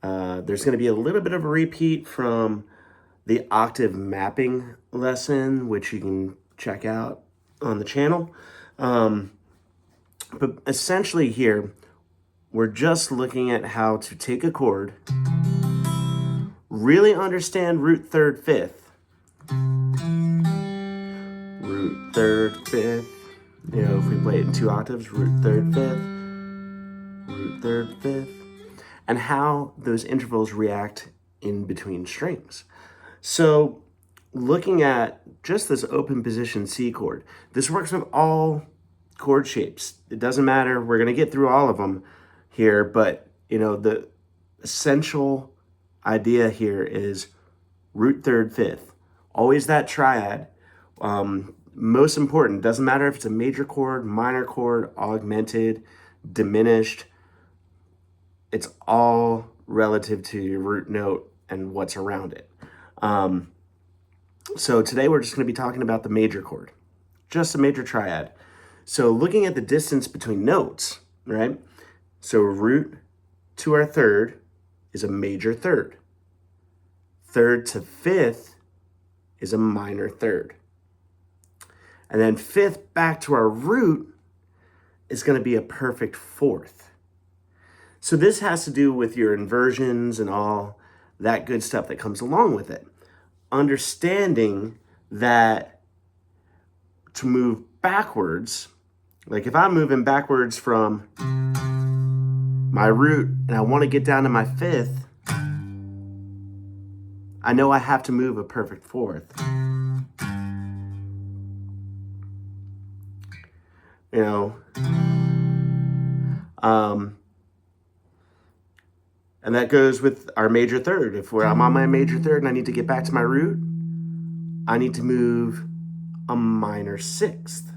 There's going to be a little bit of a repeat from the octave mapping lesson, which you can check out on the channel. But essentially here, we're just looking at how to take a chord, really understand root, third, fifth. Root, third, fifth. You know, if we play it in 2 octaves, root, third, fifth, root, third, fifth, and how those intervals react in between strings. So looking at just this open position C chord, this works with all chord shapes. It doesn't matter. We're going to get through all of them here, but you know, the essential idea here is root, third, fifth. Always that triad. Most important, doesn't matter if it's a major chord, minor chord, augmented, diminished. It's all relative to your root note and what's around it. So today we're just going to be talking about the major chord, just a major triad. So looking at the distance between notes, right? So root to our third is a major third. Third to fifth is a minor third. And then fifth back to our root is going to be a perfect fourth. So this has to do with your inversions and all that good stuff that comes along with it. Understanding that to move backwards, like if I'm moving backwards from my root and I want to get down to my fifth, I know I have to move a perfect fourth. You know, and that goes with our major third. If I'm on my major third and I need to get back to my root, I need to move a minor sixth.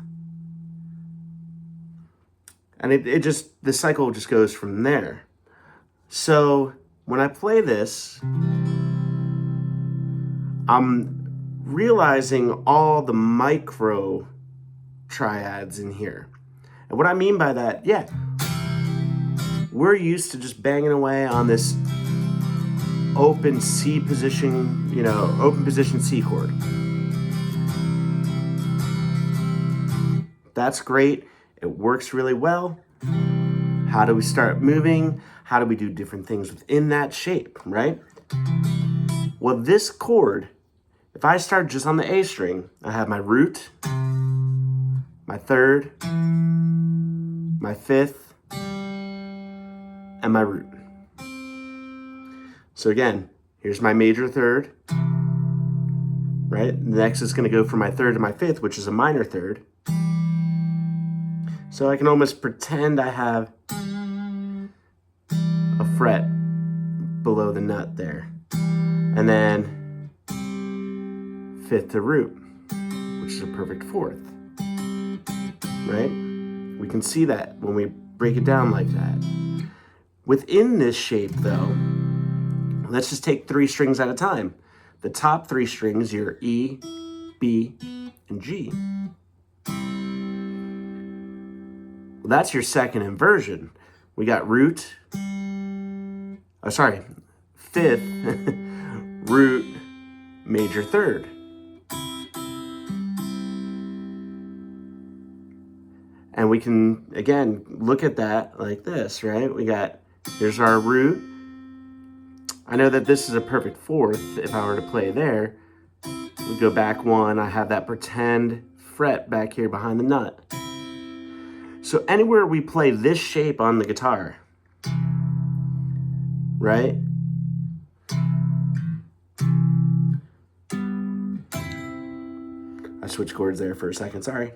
And the cycle just goes from there. So when I play this, I'm realizing all the micro triads in here. And what I mean by that, yeah, we're used to just banging away on this open C position, you know, open position C chord. That's great. It works really well. How do we start moving? How do we do different things within that shape, right? Well, this chord, if I start just on the A string, I have my root, my third, my fifth, and my root. So again, here's my major third, right? Next is going to go from my third to my fifth, which is a minor third. So I can almost pretend I have a fret below the nut there. And then fifth to root, which is a perfect fourth, right? We can see that when we break it down like that. Within this shape though, let's just take 3 strings at a time. The top 3 strings, your E, B, and G. Well, that's your second inversion. We got root, fifth, root, major third. And we can, again, look at that like this, right? Here's our root. I know that this is a perfect fourth if I were to play there. We go back 1, I have that pretend fret back here behind the nut. So anywhere we play this shape on the guitar, right? I switched chords there for a second, sorry.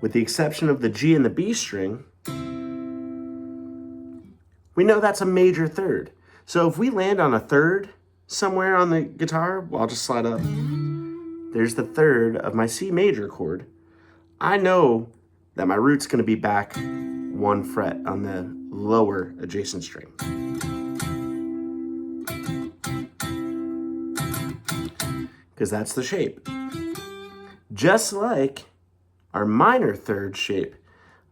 With the exception of the G and the B string, we know that's a major third. So if we land on a third somewhere on the guitar, well, I'll just slide up. There's the third of my C major chord. I know that my root's going to be back 1 fret on the lower adjacent string. Because that's the shape. Just like our minor third shape,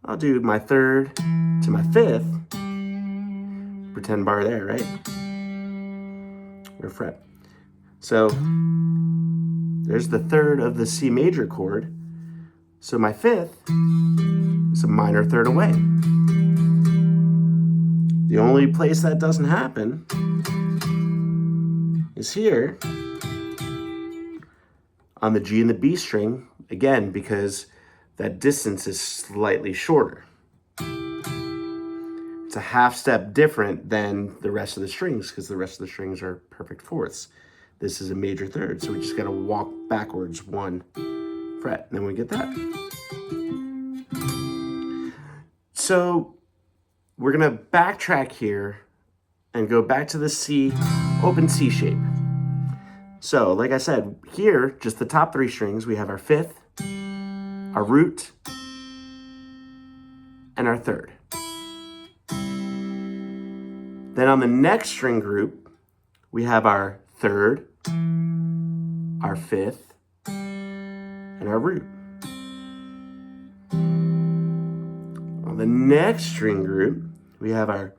I'll do my third to my fifth, pretend bar there, right? Or fret. So there's the third of the C major chord. So my fifth is a minor third away. The only place that doesn't happen is here on the G and the B string, again, because that distance is slightly shorter. It's a half step different than the rest of the strings because the rest of the strings are perfect fourths. This is a major third, so we just gotta walk backwards one fret, and then we get that. So we're gonna backtrack here and go back to the C, open C shape. So like I said, here, just the top three strings, we have our fifth, our root, and our third. Then on the next string group, we have our third, our fifth, and our root. On the next string group, we have our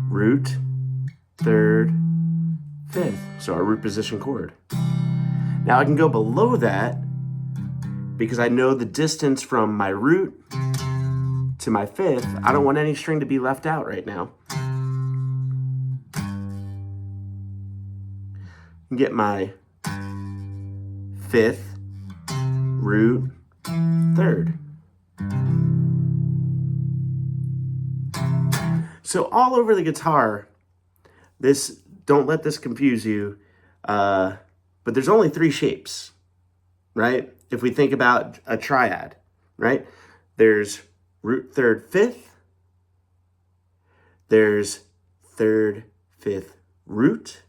root, third, fifth. So our root position chord. Now I can go below that because I know the distance from my root to my fifth. I don't want any string to be left out right now. Get my fifth, root, third. So all over the guitar, don't let this confuse you, but there's only three shapes, right? If we think about a triad, right? There's root, third, fifth. There's third, fifth, root.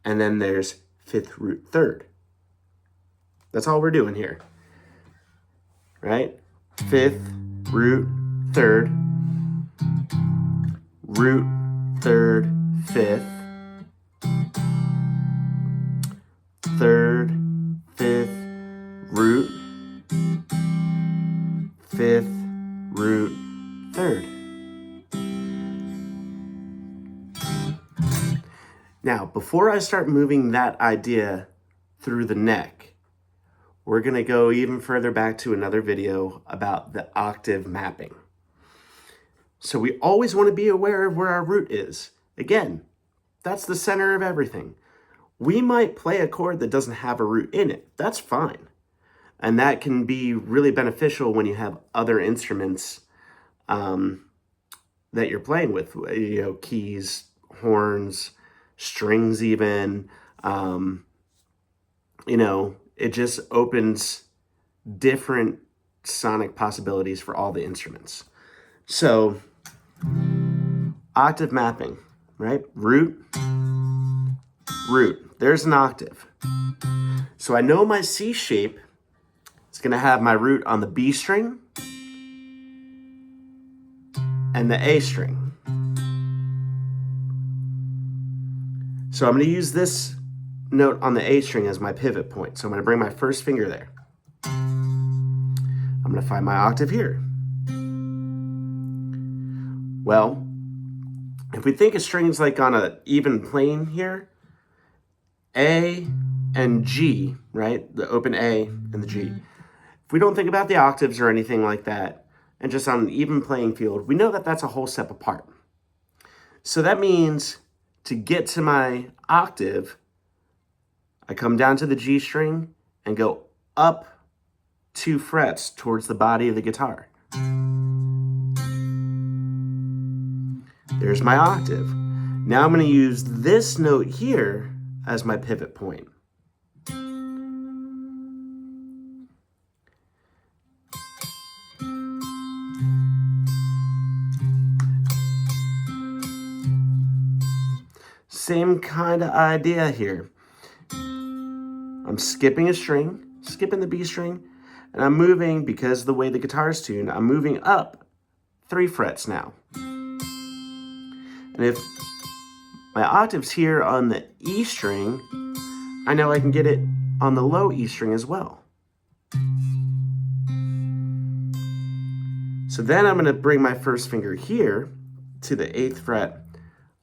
And then there's fifth, root, third. That's all we're doing here, right? Fifth, root, third, root, third, fifth, third, fifth, root, fifth, root, third. Now, before I start moving that idea through the neck, we're going to go even further back to another video about the octave mapping. So we always want to be aware of where our root is. Again, that's the center of everything. We might play a chord that doesn't have a root in it. That's fine. And that can be really beneficial when you have other instruments that you're playing with, you know, keys, horns, strings even. You know, it just opens different sonic possibilities for all the instruments. So, octave mapping, right? Root, root. There's an octave. So I know my C shape is going to have my root on the B string and the A string. So I'm going to use this note on the A string as my pivot point. So I'm going to bring my first finger there. I'm going to find my octave here. Well, if we think of strings like on an even plane here, A and G, right? The open A and the G. If we don't think about the octaves or anything like that, and just on an even playing field, we know that that's a whole step apart. So that means to get to my octave, I come down to the G string and go up 2 frets towards the body of the guitar. There's my octave. Now I'm going to use this note here as my pivot point. Same kind of idea here. I'm skipping a string, skipping the B string, and I'm moving, because of the way the guitar is tuned, I'm moving up 3 frets now. And if my octave's here on the E string, I know I can get it on the low E string as well. So then I'm going to bring my first finger here to the 8th fret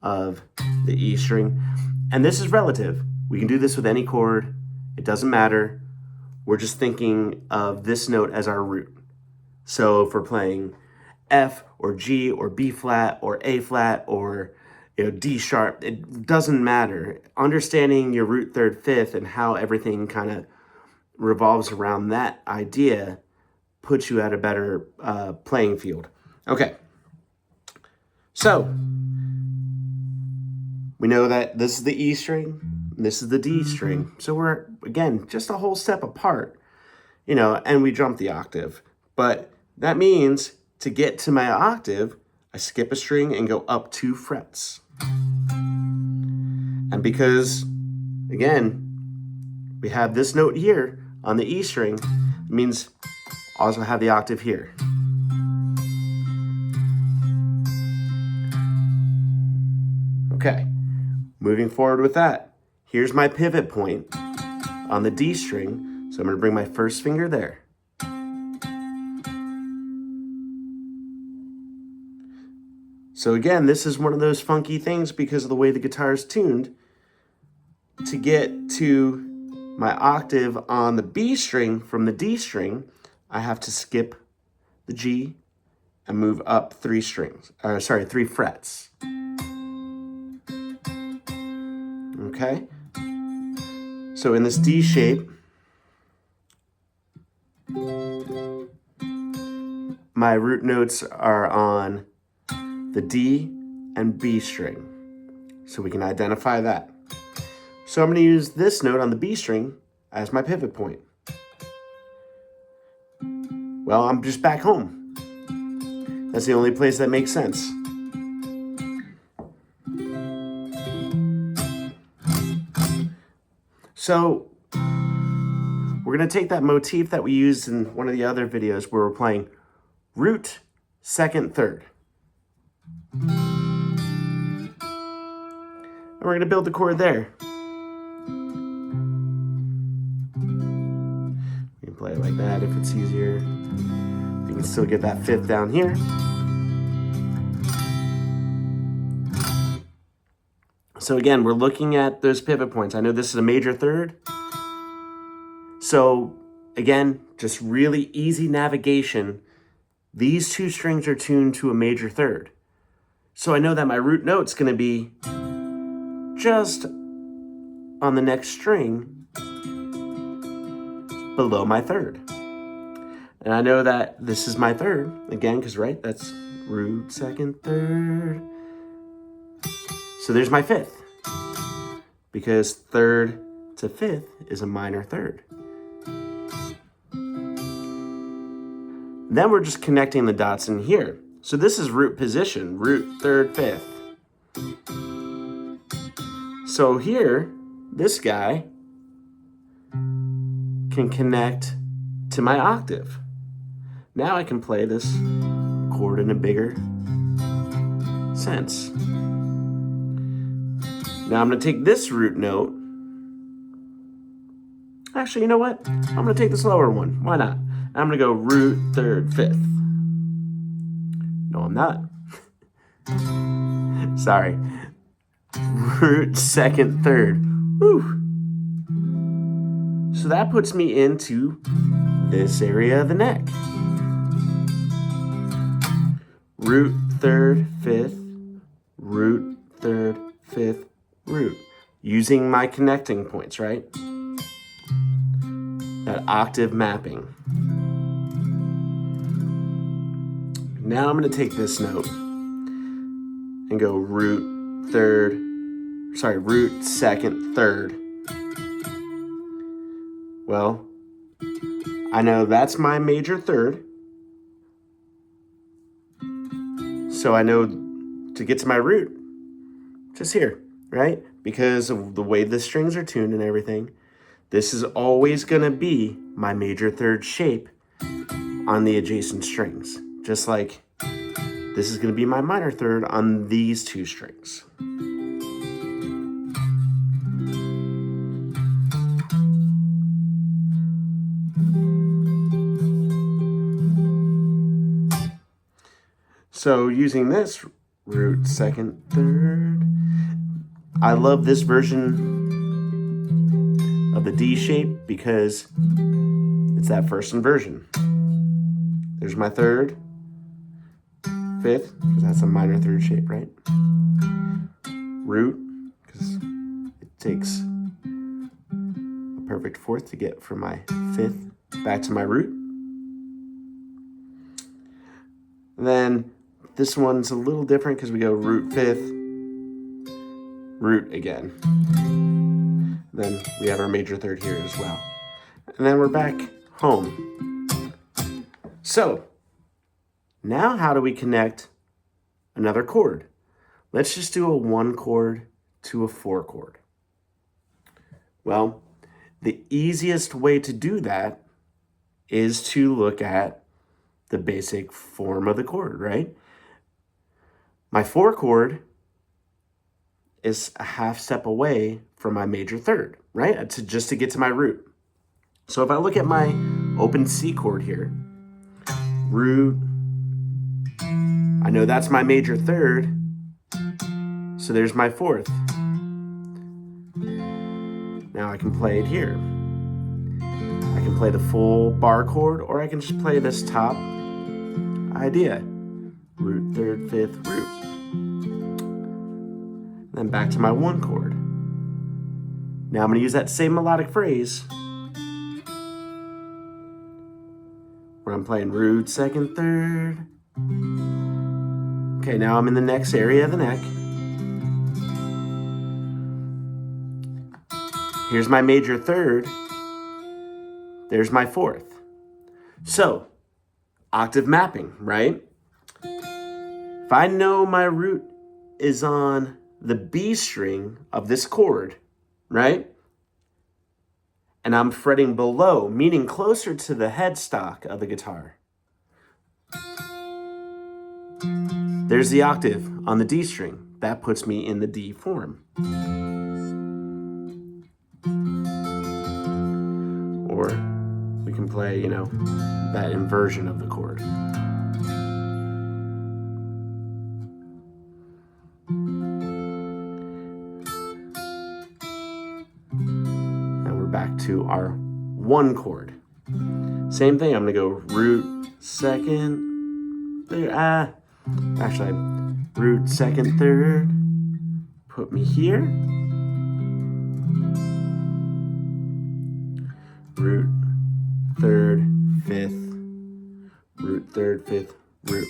of the E string. And this is relative. We can do this with any chord. It doesn't matter. We're just thinking of this note as our root. So if we're playing F or G or B flat or A flat or D sharp, it doesn't matter. Understanding your root, third, fifth, and how everything kind of revolves around that idea puts you at a better playing field. Okay, so we know that this is the E string, this is the D string. So we're, again, just a whole step apart, and we jump the octave. But that means to get to my octave, I skip a string and go up 2 frets. And because, again, we have this note here on the E string, it means I also have the octave here. Okay, moving forward with that, here's my pivot point on the D string, so I'm going to bring my first finger there. So again, this is one of those funky things because of the way the guitar is tuned. To get to my octave on the B string from the D string, I have to skip the G and move up 3 frets. Okay? So in this D shape, my root notes are on the D and B string. So we can identify that. So I'm going to use this note on the B string as my pivot point. Well, I'm just back home. That's the only place that makes sense. So we're going to take that motif that we used in one of the other videos where we're playing root, second, third. And we're going to build the chord there. We can play it like that if it's easier. You can still get that fifth down here. So again, we're looking at those pivot points. I know this is a major third. So again, just really easy navigation. These 2 strings are tuned to a major third. So I know that my root note's going to be just on the next string below my third. And I know that this is my third, again, because, right, that's root, second, third. So there's my fifth, because third to fifth is a minor third. Then we're just connecting the dots in here. So this is root position, root, third, fifth. So here, this guy can connect to my octave. Now I can play this chord in a bigger sense. Now I'm going to take this root note. Actually, you know what? I'm going to take this lower one. Why not? I'm going to go root, third, fifth. No, I'm not. Sorry. Root, second, third. Woo. So that puts me into this area of the neck. Root, third, fifth, root, third, fifth, root. Using my connecting points, right? That octave mapping. Now I'm going to take this note and go root, second, third. Well, I know that's my major third. So I know to get to my root, just here, right? Because of the way the strings are tuned and everything, this is always going to be my major third shape on the adjacent strings. Just like this is going to be my minor third on these 2 strings. So using this root, second, third, I love this version of the D shape because it's that first inversion. There's my third, fifth, because that's a minor third shape, right? Root, because it takes a perfect fourth to get from my fifth back to my root. And then this one's a little different because we go root fifth, root again. Then we have our major third here as well. And then we're back home. So now how do we connect another chord? Let's just do a 1 chord to a 4 chord. Well, the easiest way to do that is to look at the basic form of the chord, right? My 4 chord is a half step away from my major third, right? Just to get to my root. So if I look at my open C chord here, root, I know that's my major third, so there's my 4th. Now I can play it here. I can play the full bar chord, or I can just play this top idea. Root, third, 5th, root. Then back to my 1 chord. Now I'm going to use that same melodic phrase where I'm playing root, second, third. Okay, now I'm in the next area of the neck. Here's my major third. There's my 4th. So, octave mapping, right? If I know my root is on the B string of this chord, right? And I'm fretting below, meaning closer to the headstock of the guitar. There's the octave on the D string. That puts me in the D form. Or we can play, that inversion of the chord. Back to our 1 chord. Same thing, I'm gonna go root, second, third, actually, root, second, third, put me here, root, third, 5th, root, third, 5th, root.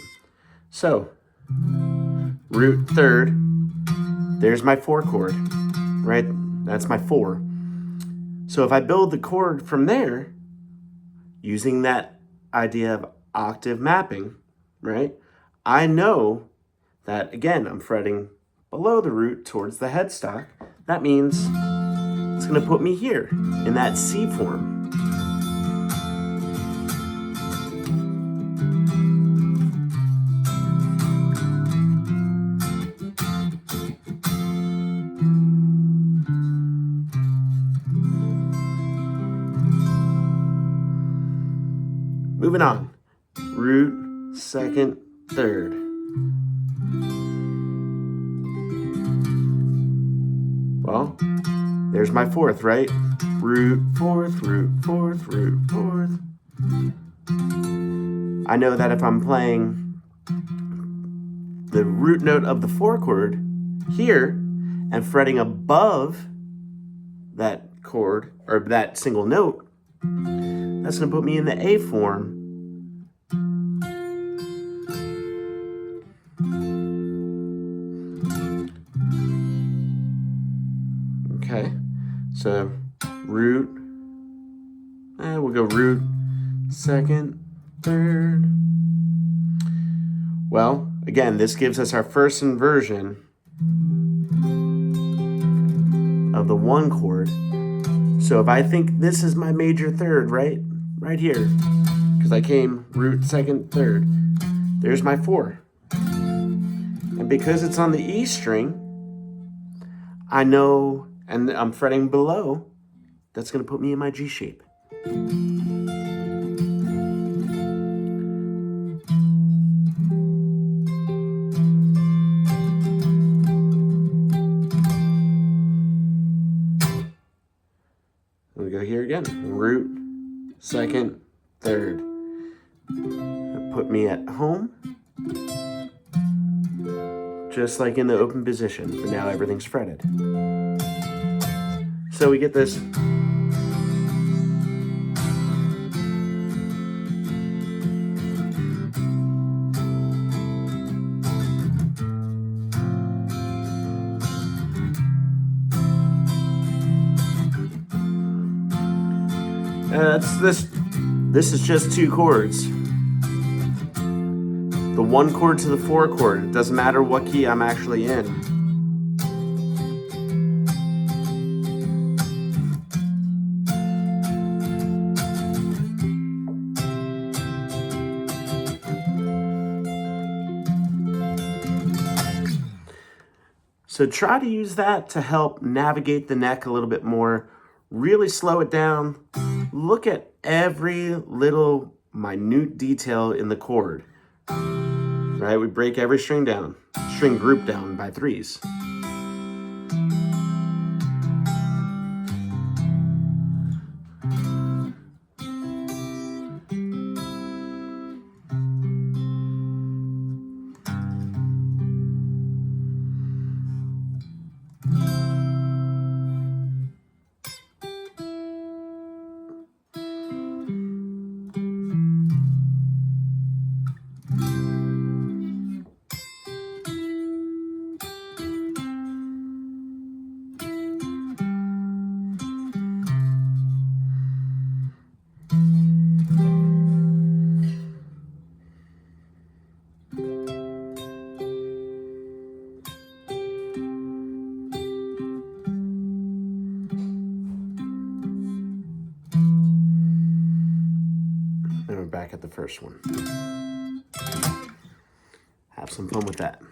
So, root, third, there's my 4 chord, right? That's my 4. So if I build the chord from there, using that idea of octave mapping, right? I know that, again, I'm fretting below the root towards the headstock. That means it's going to put me here in that C form. Moving on, root, second, third. Well, there's my 4th, right? Root, 4th, root, 4th, root, 4th. I know that if I'm playing the root note of the 4 chord here and fretting above that chord, or that single note, that's going to put me in the A form. Okay, so root, we'll go root, second, third. Well, again, this gives us our first inversion of the 1 chord. So if I think this is my major third, right here, because I came root, second, third, there's my 4. And because it's on the E string, I know, and I'm fretting below, that's going to put me in my G shape. again. Root, second, third. Put me at home. Just like in the open position, but now everything's fretted. So we get this. This is just 2 chords. The 1 chord to the 4 chord. It doesn't matter what key I'm actually in. So try to use that to help navigate the neck a little bit more. Really slow it down. Look at every little minute detail in the chord. Right? We break every string down, string group down by 3s. And we're back at the first one. Have some fun with that.